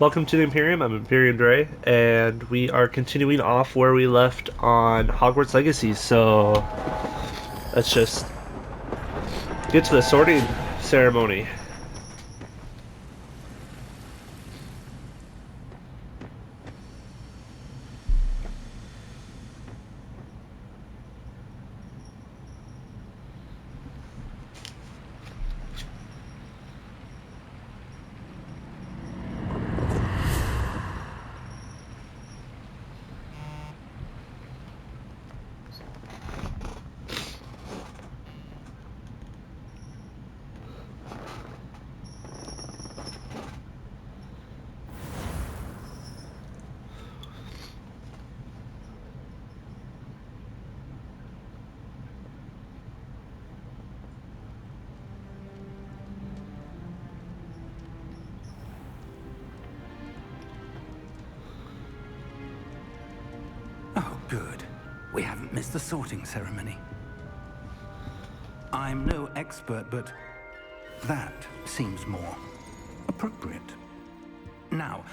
Welcome to the Imperium. I'm Imperium Dre, and we are continuing off where we left on Hogwarts Legacy. So let's just get to the sorting ceremony. Oh, good. We haven't missed the sorting ceremony. I'm no expert, but that seems more appropriate. Now,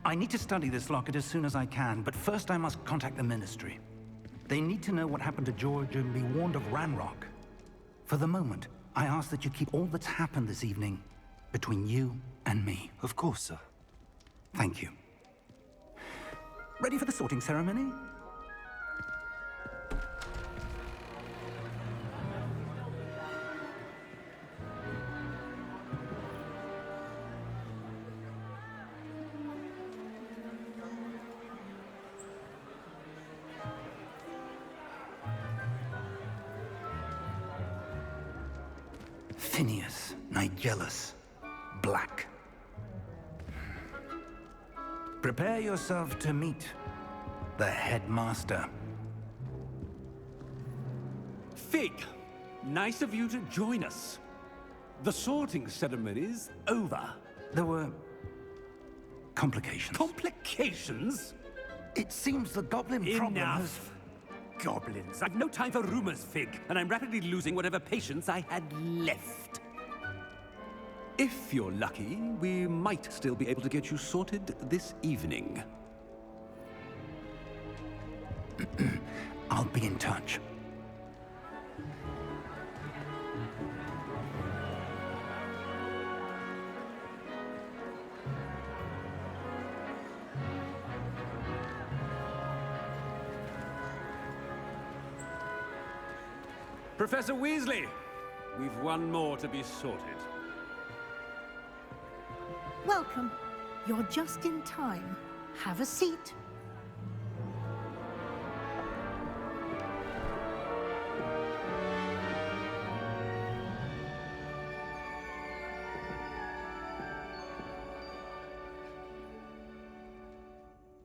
I need to study this locket as soon as I can, but first I must contact the Ministry. They need to know what happened to George and be warned of Ranrock. For the moment, I ask that you keep all that's happened this evening between you and me. Of course, sir. Thank you. Ready for the sorting ceremony? Phineas, Nigellus, Black. Prepare yourself to meet the headmaster. Fig, nice of you to join us. The sorting ceremony's over. There were complications. Complications? It seems the goblin problem has... Enough. Goblins. I've no time for rumors, Fig, and I'm rapidly losing whatever patience I had left. If you're lucky, we might still be able to get you sorted this evening. I'll be in touch. Professor Weasley, we've one more to be sorted. Welcome. You're just in time. Have a seat.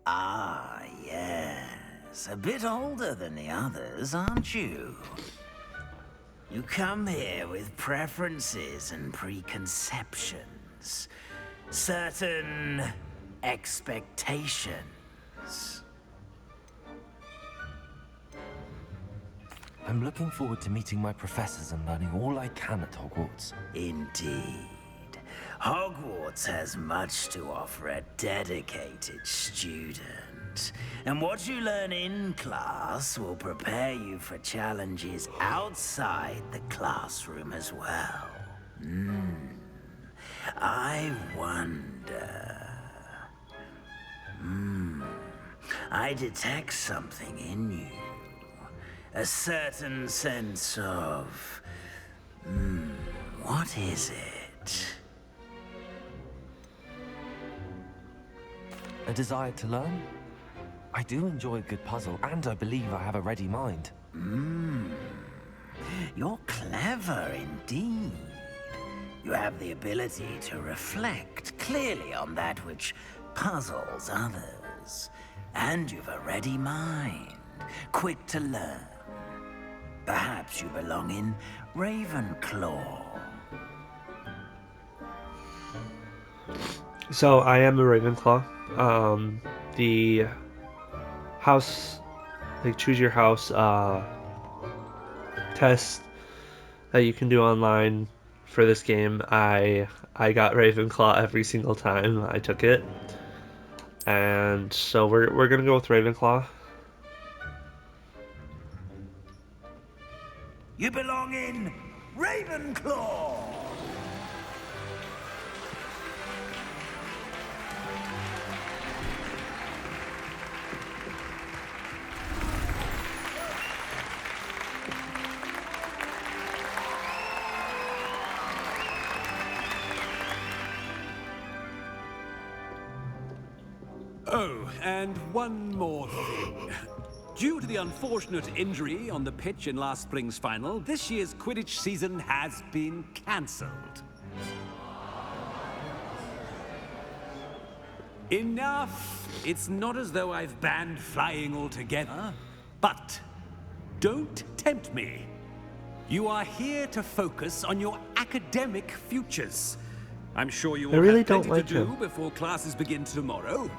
Ah, yes. A bit older than the others, aren't you? You come here with preferences and preconceptions. Certain expectations. I'm looking forward to meeting my professors and learning all I can at Hogwarts. Indeed. Hogwarts has much to offer a dedicated student. And what you learn in class will prepare you for challenges outside the classroom as well. I wonder... I detect something in you. A certain sense of... what is it? A desire to learn? I do enjoy a good puzzle, and I believe I have a ready mind. You're clever indeed. You have the ability to reflect clearly on that which puzzles others. And you've a ready mind, quick to learn. Perhaps you belong in Ravenclaw. So I am a Ravenclaw. The house, like choose your house test that you can do online for this game, I I got Ravenclaw every single time I took it. And so we're gonna go with Ravenclaw. You belong in Ravenclaw! Oh, and one more thing. Due to the unfortunate injury on the pitch in last spring's final, this year's Quidditch season has been cancelled. Enough! It's not as though I've banned flying altogether, but don't tempt me. You are here to focus on your academic futures. I'm sure you all really have plenty don't like to do him. before classes begin tomorrow.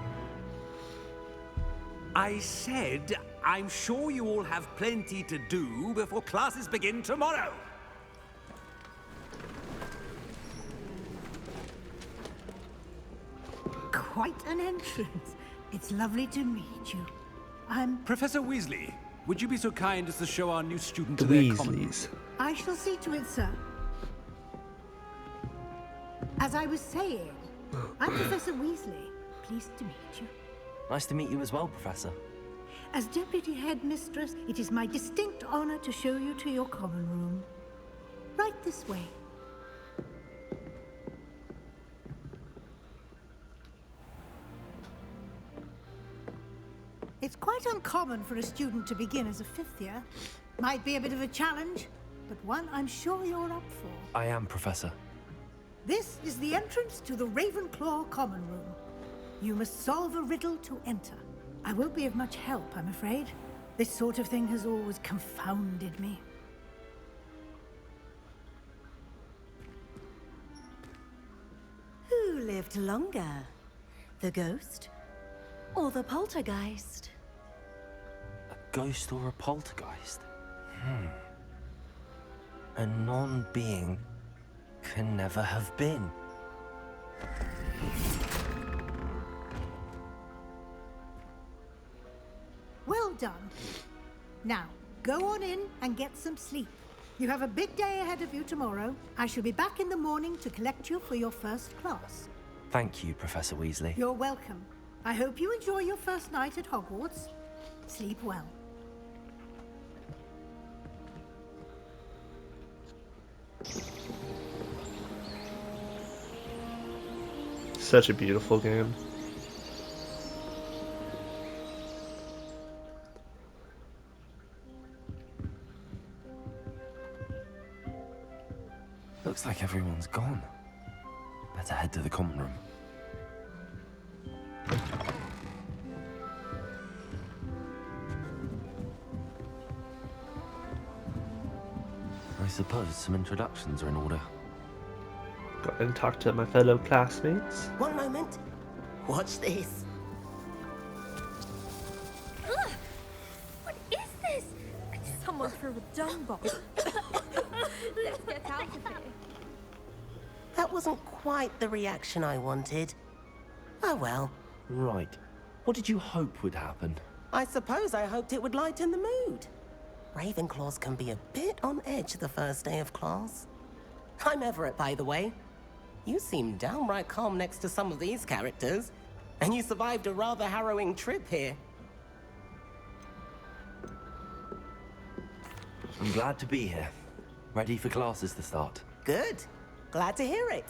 I said, I'm sure you all have plenty to do before classes begin tomorrow. Quite an entrance. It's lovely to meet you. I'm... Professor Weasley, would you be so kind as to show our new student The to their common room? Weasleys. I shall see to it, sir. As I was saying, I'm Professor Weasley. Pleased to meet you. Nice to meet you as well, Professor. As Deputy Headmistress, it is my distinct honor to show you to your common room. Right this way. It's quite uncommon for a student to begin as a fifth year. Might be a bit of a challenge, but one I'm sure you're up for. I am, Professor. This is the entrance to the Ravenclaw common room. You must solve a riddle to enter. I won't be of much help, I'm afraid. This sort of thing has always confounded me. Who lived longer? The ghost or the poltergeist? A ghost or a poltergeist? A non-being can never have been. Well done. Now, go on in and get some sleep. You have a big day ahead of you tomorrow. I shall be back in the morning to collect you for your first class. Thank you, Professor Weasley. You're welcome. I hope you enjoy your first night at Hogwarts. Sleep well. Such a beautiful game. Looks like everyone's gone. Better head to the common room. I suppose some introductions are in order. Go and talk to my fellow classmates. One moment. Watch this. Ugh! What is this? Someone threw a dung bomb. Let's get out of here. That wasn't quite the reaction I wanted. Oh well. Right. What did you hope would happen? I suppose I hoped it would lighten the mood. Ravenclaws can be a bit on edge the first day of class. I'm Everett, by the way. You seem downright calm next to some of these characters. And you survived a rather harrowing trip here. I'm glad to be here. Ready for classes to start. Good. Glad to hear it.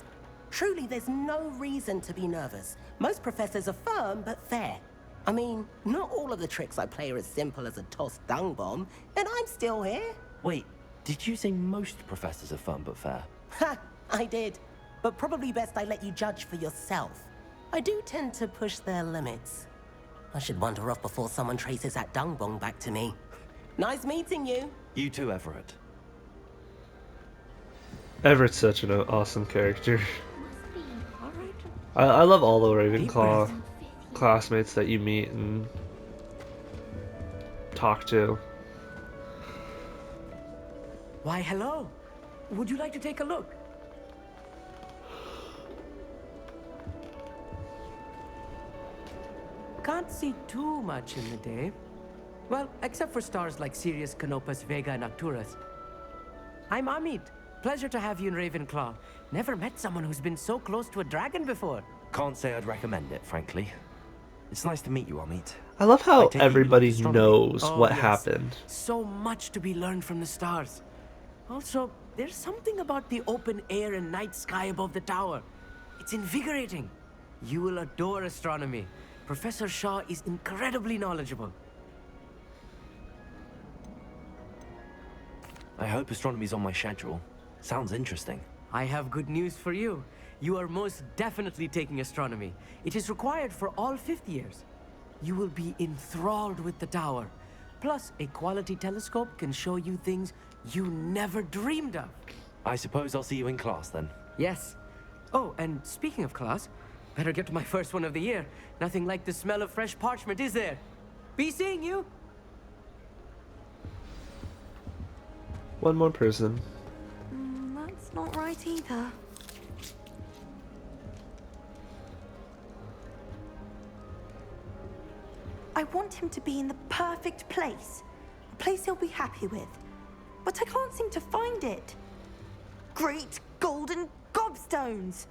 Truly, there's no reason to be nervous. Most professors are firm but fair. I mean, not all of the tricks I play are as simple as a tossed dung bomb, and I'm still here. Wait, did you say most professors are fun but fair? Ha! I did. But probably best I let you judge for yourself. I do tend to push their limits. I should wander off before someone traces that dung bomb back to me. Nice meeting you. You too, Everett. Everett's such an awesome character. I love all the Ravenclaw classmates that you meet and talk to. Why, hello. Would you like to take a look? can't see too much in the day. Well, except for stars like Sirius, Canopus, Vega, and Arcturus. I'm Amit. Pleasure to have you in Ravenclaw. Never met someone who's been so close to a dragon before. Can't say I'd recommend it, frankly. It's nice to meet you, Amit. I love how I take it you everybody like astronomy? knows Oh, what yes. happened. So much to be learned from the stars. Also, there's something about the open air and night sky above the tower. It's invigorating. You will adore astronomy. Professor Shaw is incredibly knowledgeable. I hope astronomy's on my schedule. Sounds interesting. I have good news for you. You are most definitely taking astronomy. It is required for all fifth years. You will be enthralled with the tower. Plus, a quality telescope can show you things you never dreamed of. I suppose I'll see you in class then. Yes. Oh, and speaking of class, better get to my first one of the year. Nothing like the smell of fresh parchment, is there? Be seeing you. One more person. That's not right either. I want him to be in the perfect place. A place he'll be happy with. But I can't seem to find it. Great golden gobstones!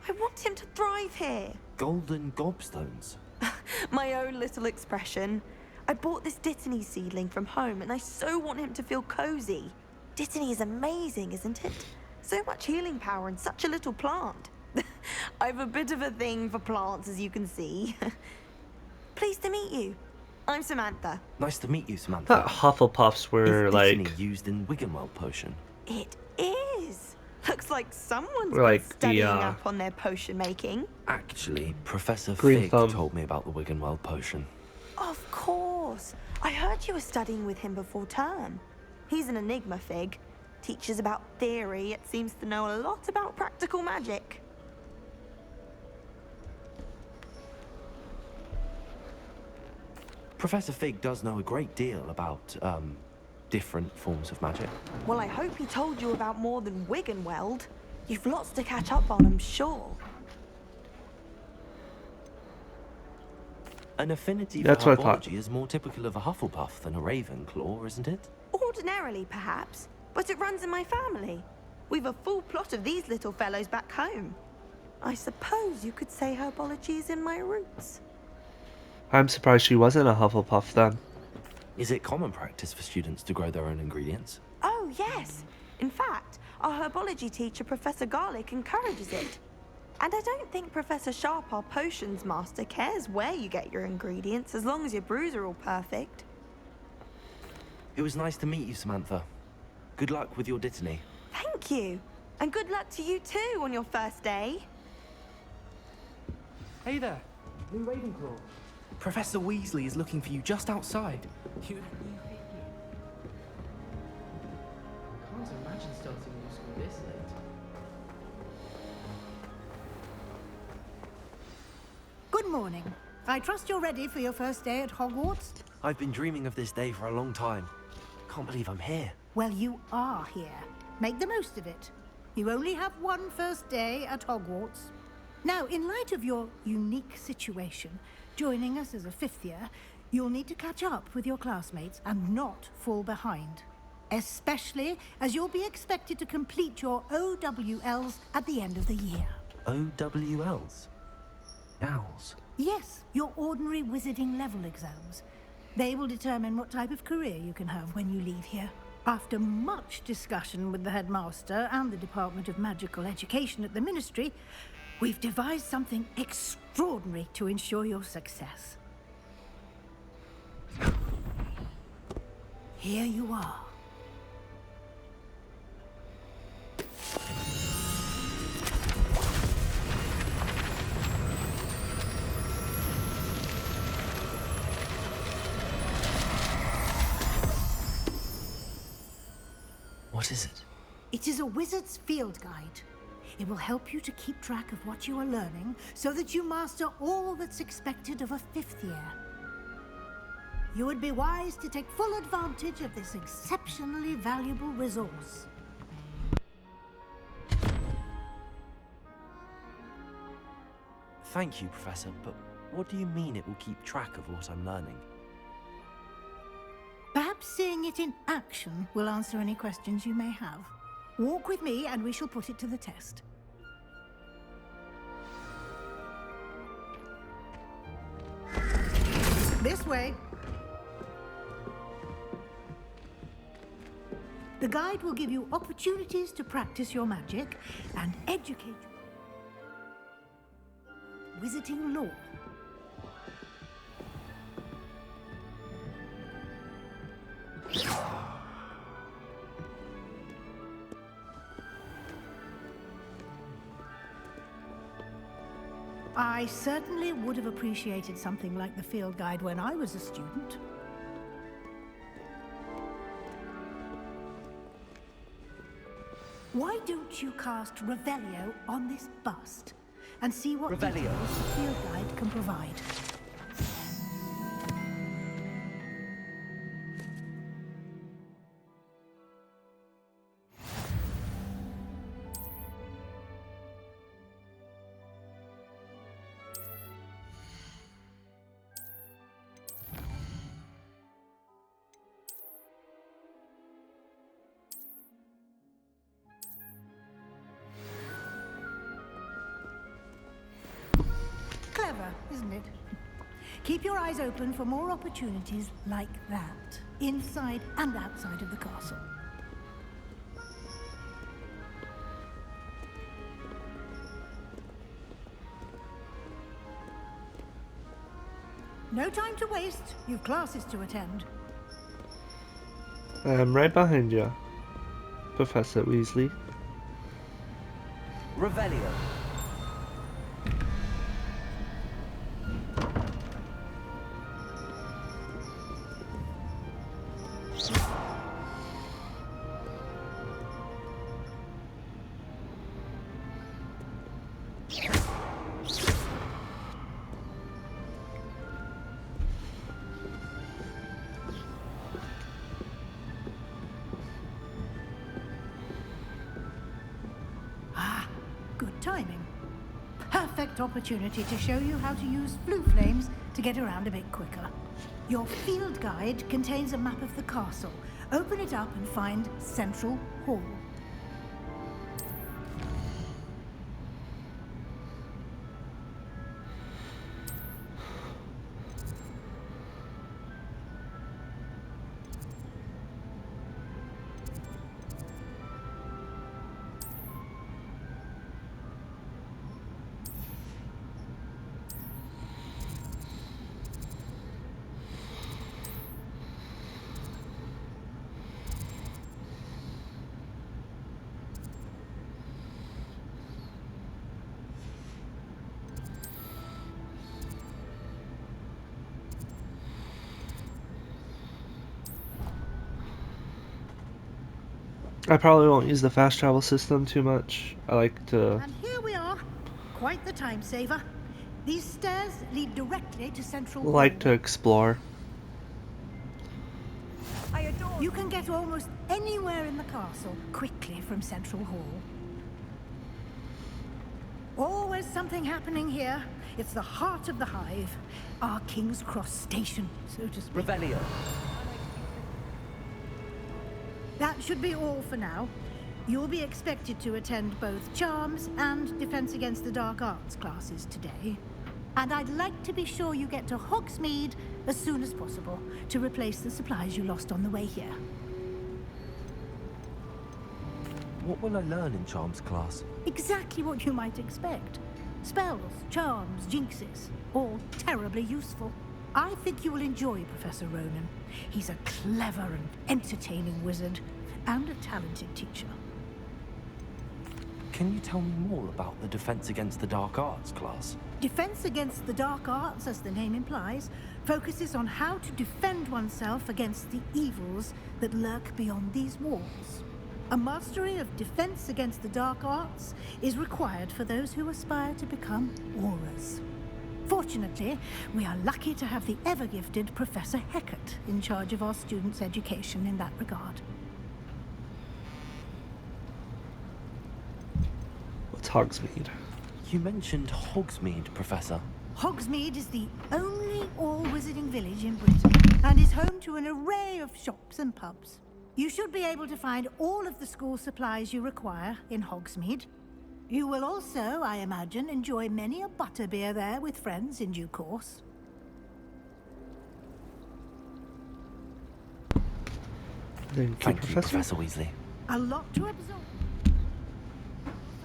I want him to thrive here. Golden gobstones. My own little expression. I bought this Dittany seedling from home and I so want him to feel cozy. Dittany is amazing, isn't it? So much healing power in such a little plant. I've a bit of a thing for plants, as you can see. Pleased to meet you. I'm Samantha. Nice to meet you, I Samantha. thought Hufflepuffs were Is like Dittany used in Wiggenweld potion? It is. Looks like someone's We're like been studying the, up on their potion making. Actually, Professor Green Fig thumb. told me about the Wiggenweld potion. Of course. I heard you were studying with him before term. He's an enigma, Fig. Teaches about theory, yet seems to know a lot about practical magic. Professor Fig does know a great deal about, different forms of magic. Well, I hope he told you about more than Wiggenweld. You've lots to catch up on, I'm sure. An affinity That's for what I thought. herbology is more typical of a Hufflepuff than a Ravenclaw, isn't it? Ordinarily, perhaps, but it runs in my family. We've a full plot of these little fellows back home. I suppose you could say herbology is in my roots. I'm surprised she wasn't a Hufflepuff then. Is it common practice for students to grow their own ingredients? Oh, yes. In fact, our herbology teacher, Professor Garlick, encourages it. And I don't think Professor Sharp, our potions master, cares where you get your ingredients, as long as your brews are all perfect. It was nice to meet you, Samantha. Good luck with your Dittany. Thank you. And good luck to you too on your first day. Hey there, new Ravenclaw. Professor Weasley is looking for you just outside. You can't imagine starting new school this late. Good morning. I trust you're ready for your first day at Hogwarts? I've been dreaming of this day for a long time. Can't believe I'm here. Well, you are here. Make the most of it. You only have one first day at Hogwarts. Now, in light of your unique situation, joining us as a fifth year, you'll need to catch up with your classmates and not fall behind. Especially as you'll be expected to complete your OWLs at the end of the year. OWLs? Owls? Yes, your ordinary wizarding level exams. They will determine what type of career you can have when you leave here. After much discussion with the headmaster and the Department of Magical Education at the Ministry, we've devised something extraordinary to ensure your success. Here you are. What is it? It is a wizard's field guide. It will help you to keep track of what you are learning so that you master all that's expected of a fifth year. You would be wise to take full advantage of this exceptionally valuable resource. Thank you, Professor, but What do you mean it will keep track of what I'm learning? Perhaps seeing it in action will answer any questions you may have. Walk with me and we shall put it to the test. This way. The guide will give you opportunities to practice your magic and educate you. Wizarding lore. I certainly would have appreciated something like the field guide when I was a student. Why don't you cast Revelio on this bust and see what Revelio. details the field guide can provide? Clever, isn't it? Keep your eyes open for more opportunities like that, inside and outside of the castle. No time to waste. You've classes to attend. I'm right behind you, Professor Weasley. Revelio. Good timing. Perfect opportunity to show you how to use blue flames to get around a bit quicker. Your field guide contains a map of the castle. Open it up and find Central Hall. I probably won't use the fast travel system too much. I like to... And here we are. Quite the time saver. These stairs lead directly to Central Hall. like to explore. You can get almost anywhere in the castle quickly from Central Hall. Always something happening here. It's the heart of the hive. Our King's Cross station, so to speak. Revelio. That should be all for now. You'll be expected to attend both Charms and Defense Against the Dark Arts classes today. And I'd like to be sure you get to Hogsmeade as soon as possible to replace the supplies you lost on the way here. What will I learn in Charms class? Exactly what you might expect. Spells, charms, jinxes, all terribly useful. I think you will enjoy Professor Ronan. He's a clever and entertaining wizard, and a talented teacher. Can you tell me more about the Defense Against the Dark Arts class? Defense Against the Dark Arts, as the name implies, focuses on how to defend oneself against the evils that lurk beyond these walls. A mastery of Defense Against the Dark Arts is required for those who aspire to become Aurors. Fortunately, we are lucky to have the ever-gifted Professor Hecat in charge of our students' education in that regard. What's Hogsmeade? You mentioned Hogsmeade, Professor. Hogsmeade is the only all-wizarding village in Britain and is home to an array of shops and pubs. You should be able to find all of the school supplies you require in Hogsmeade. You will also, I imagine, enjoy many a butterbeer there with friends in due course. Thank you, Professor Weasley. A lot to absorb.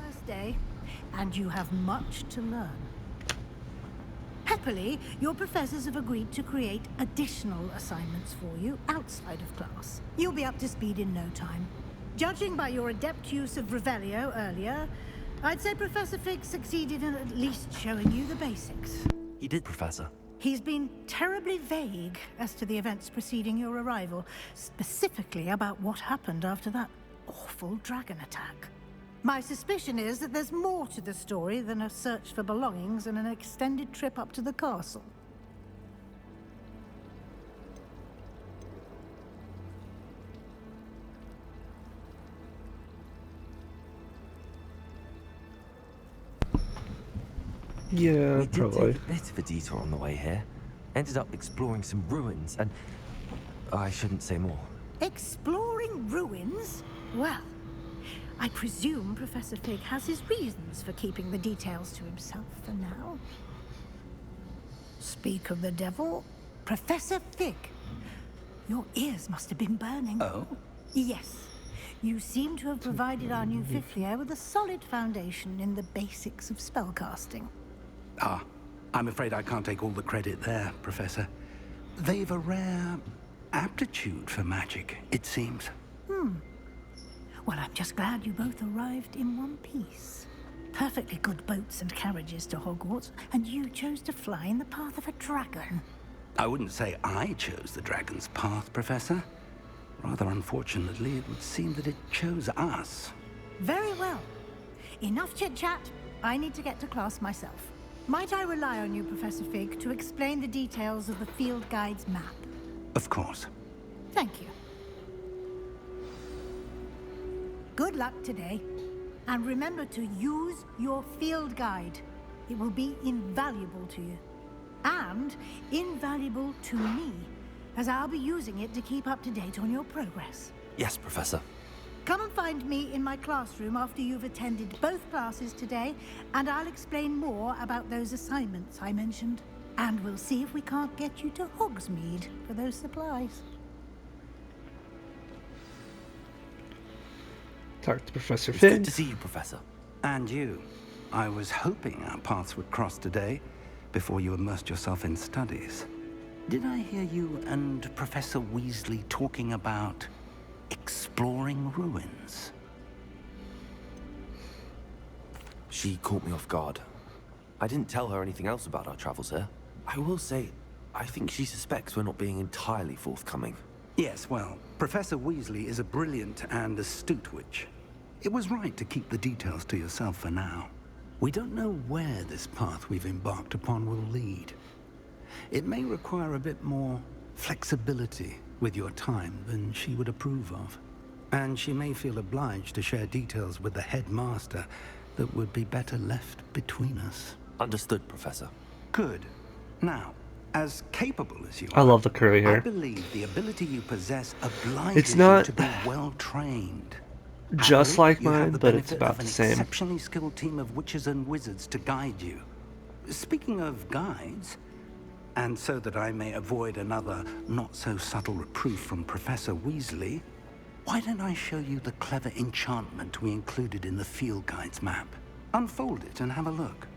First day, and you have much to learn. Happily, your professors have agreed to create additional assignments for you outside of class. You'll be up to speed in no time. Judging by your adept use of Revelio earlier, I'd say Professor Fig succeeded in at least showing you the basics. He did, Professor. He's been terribly vague as to the events preceding your arrival, specifically about what happened after that awful dragon attack. My suspicion is that there's more to the story than a search for belongings and an extended trip up to the castle. Yeah, we did probably. take a bit of a detour on the way here. Ended up exploring some ruins and... I shouldn't say more. Exploring ruins? Well, I presume Professor Fig has his reasons for keeping the details to himself for now. Speak of the devil, Professor Fig. Your ears must have been burning. Oh? Yes. You seem to have provided our new fifth year with a solid foundation in the basics of spellcasting. Ah, I'm afraid I can't take all the credit there, Professor. They've a rare aptitude for magic, it seems. Well, I'm just glad you both arrived in one piece. Perfectly good boats and carriages to Hogwarts, and you chose to fly in the path of a dragon. I wouldn't say I chose the dragon's path, Professor. Rather unfortunately, it would seem that it chose us. Very well. Enough chit-chat. I need to get to class myself. Might I rely on you, Professor Fig, to explain the details of the field guide's map? Of course. Thank you. Good luck today. And remember to use your field guide. It will be invaluable to you. And invaluable to me, as I'll be using it to keep up to date on your progress. Yes, Professor. Come and find me in my classroom after you've attended both classes today, and I'll explain more about those assignments I mentioned. And we'll see if we can't get you to Hogsmeade for those supplies. Talk to Professor It's Fig. good to see you, Professor. And you. I was hoping our paths would cross today, before you immersed yourself in studies. Did I hear you and Professor Weasley talking about exploring ruins? She caught me off guard. I didn't tell her anything else about our travels here. I will say, I think she suspects we're not being entirely forthcoming. Yes, well, Professor Weasley is a brilliant and astute witch. It was right to keep the details to yourself for now. We don't know where this path we've embarked upon will lead. It may require a bit more flexibility with your time than she would approve of. And she may feel obliged to share details with the headmaster that would be better left between us. Understood, Professor. Good. Now, as capable as you I are, love the curly I hair. believe the ability you possess obliges It's not you to be well trained. just Happily, like you have mine, the but it's benefit about of the an same. exceptionally skilled team of witches and wizards to guide you. Speaking of guides, and so that I may avoid another not-so-subtle reproof from Professor Weasley, why don't I show you the clever enchantment we included in the field guide's map? Unfold it and have a look.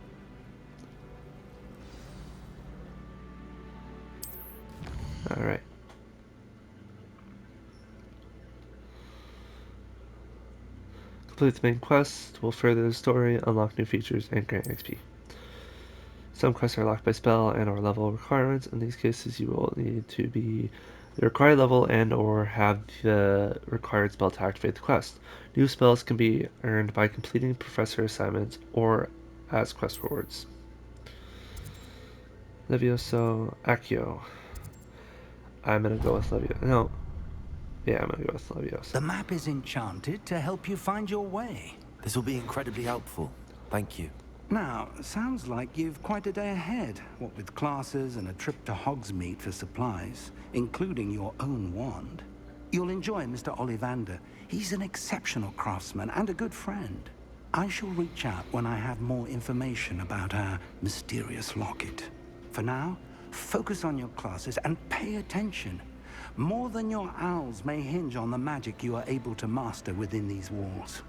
All right. Complete the main quest will further the story, unlock new features, and grant XP. Some quests are locked by spell and or level requirements. In these cases, you will need to be the required level and or have the required spell to activate the quest. New spells can be earned by completing professor assignments or as quest rewards. Levioso Accio. I'm gonna go with Levioso. No. Yeah, I'm gonna go with Levioso. The map is enchanted to help you find your way. This will be incredibly helpful. Thank you. Now, sounds like you've quite a day ahead, what with classes and a trip to Hogsmeade for supplies, including your own wand. You'll enjoy Mr. Ollivander. He's an exceptional craftsman and a good friend. I shall reach out when I have more information about our mysterious locket. For now, focus on your classes and pay attention. More than your owls may hinge on the magic you are able to master within these walls.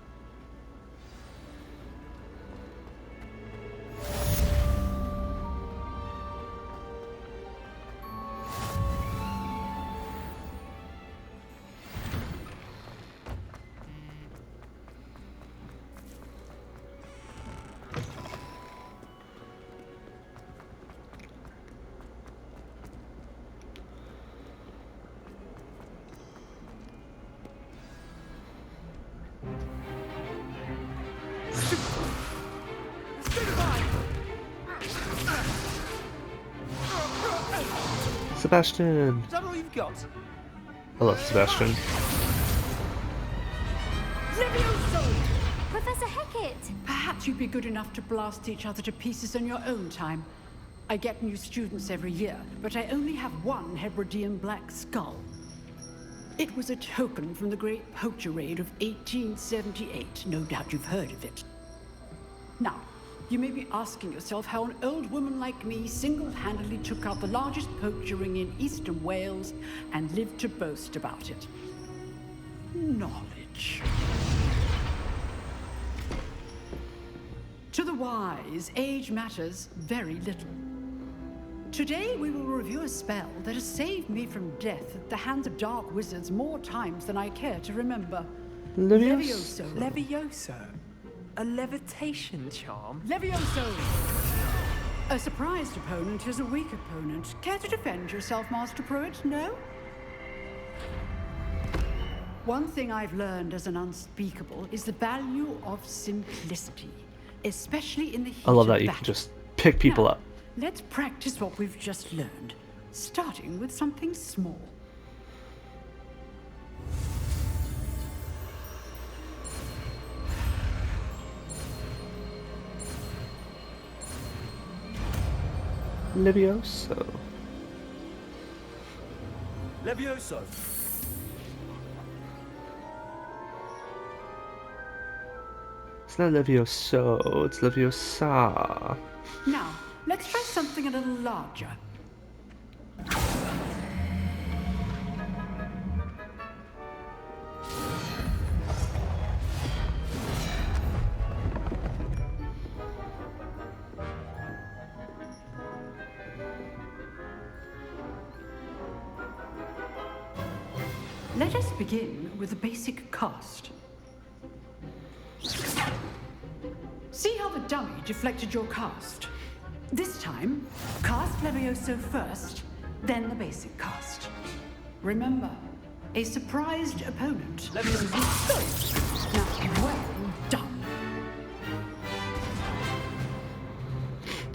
Sebastian! Is that all you've got? I love Sebastian. Professor Hecat! Perhaps you'd be good enough to blast each other to pieces in your own time. I get new students every year, but I only have one Hebridean black skull. It was a token from the Great Poacher Raid of 1878. No doubt you've heard of it. Now, you may be asking yourself how an old woman like me single-handedly took out the largest poacher ring in eastern Wales and lived to boast about it. Knowledge. To the wise, age matters very little. Today we will review a spell that has saved me from death at the hands of dark wizards more times than I care to remember. Levioso. Levioso? A levitation charm? Levioso! A surprised opponent is a weak opponent. Care to defend yourself, Master Pruitt? No? One thing I've learned as an unspeakable is the value of simplicity, especially in the heat I love of that you can battle. just pick people Now, up. let's practice what we've just learned, starting with something small. Levioso. Levioso. It's not Levioso, it's Leviosa. Now, let's try something a little larger. Let us begin with a basic cast. See how the dummy deflected your cast? This time, cast Levioso first, then the basic cast. Remember, a surprised opponent. Levioso. Now, well done.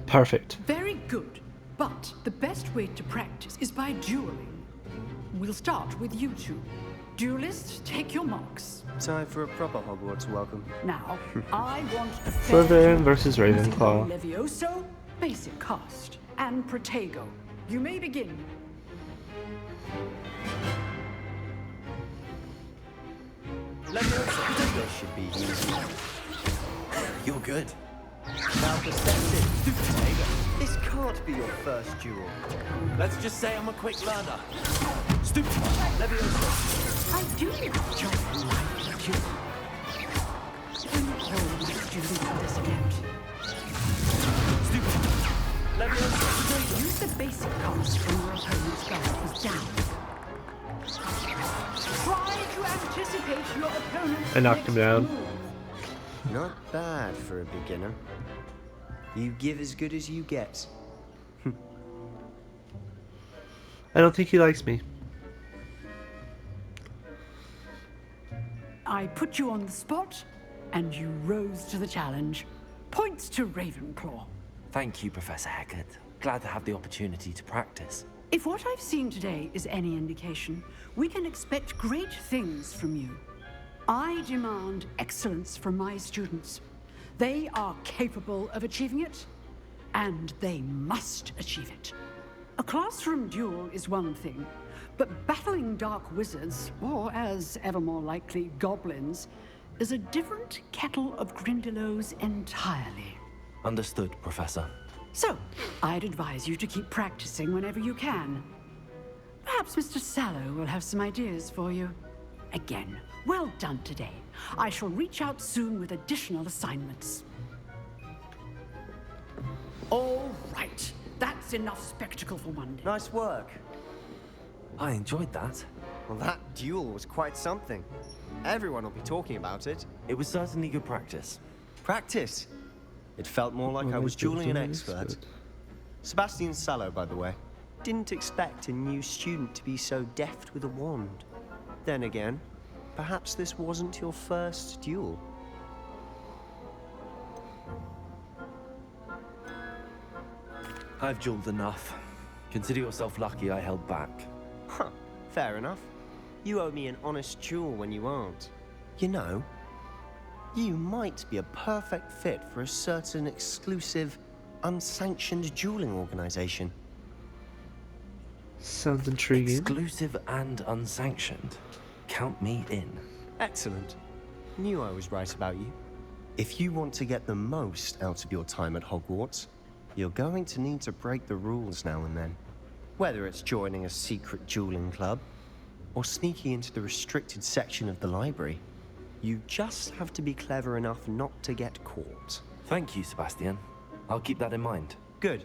Perfect. Very good. But the best way to practice is by dueling. We'll start with you two. Duelists, take your marks. Time for a proper Hogwarts welcome. Now, I want a fair Slytherin duel. versus Ravenclaw. Levioso, basic cast, and Protego. You may begin. Levioso. This should be easy. You're good. Now perceptive. This can't be your first duel. Let's just say I'm a quick learner. Stupid. Levioso. I do enjoy my duel. When all my students on this account. Stupid. Levioso. Use the basic cast when your opponent's guard is down. Try to anticipate your opponent's I knocked him next down. move. Not bad for a beginner. You give as good as you get. I don't think he likes me. I put you on the spot, and you rose to the challenge. Points to Ravenclaw. Thank you, Professor Hecat. Glad to have the opportunity to practice. If what I've seen today is any indication, we can expect great things from you. I demand excellence from my students. They are capable of achieving it, and they must achieve it. A classroom duel is one thing, but battling dark wizards, or as ever more likely, goblins, is a different kettle of Grindylows entirely. Understood, Professor. So, I'd advise you to keep practicing whenever you can. Perhaps Mr. Sallow will have some ideas for you. Again, well done today. I shall reach out soon with additional assignments. All right, that's enough spectacle for one day. Nice work. I enjoyed that. Well, that duel was quite something. Everyone will be talking about it. It was certainly good practice. Practice? It felt more like I was dueling an expert. Sebastian Sallow, by the way. Didn't expect a new student to be so deft with a wand. Then again, perhaps this wasn't your first duel. I've dueled enough. Consider yourself lucky I held back. Huh, fair enough. You owe me an honest duel when you aren't. You know, you might be a perfect fit for a certain exclusive, unsanctioned dueling organization. Sounds intriguing. Exclusive and unsanctioned. Count me in. Excellent. Knew I was right about you. If you want to get the most out of your time at Hogwarts, you're going to need to break the rules now and then. Whether it's joining a secret dueling club, or sneaking into the restricted section of the library, you just have to be clever enough not to get caught. Thank you, Sebastian. I'll keep that in mind. Good.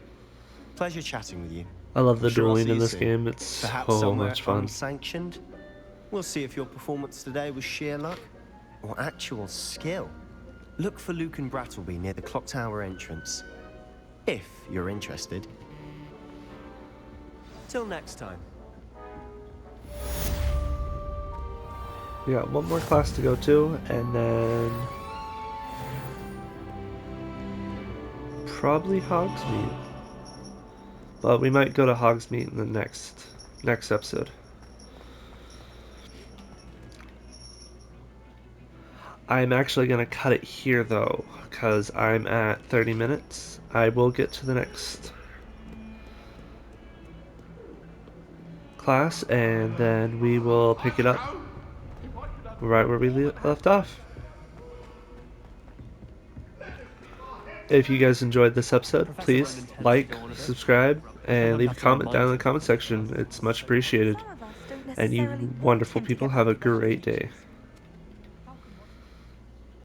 Pleasure chatting with you. I love the Sure, I'll dueling see in you this soon. game. It's Perhaps so somewhere much fun. unsanctioned. We'll see if your performance today was sheer luck or actual skill. Look for Luke and Brattleby near the clock tower entrance, if you're interested. Till next time. We got one more class to go to, and then probably Hogsmeade. But we might go to Hogsmeade in the next episode. I'm actually gonna cut it here though, because I'm at 30 minutes. I will get to the next class, and then we will pick it up right where we left off. If you guys enjoyed this episode, please like, subscribe, and leave a comment down in the comment section. It's much appreciated. And you wonderful people have a great day.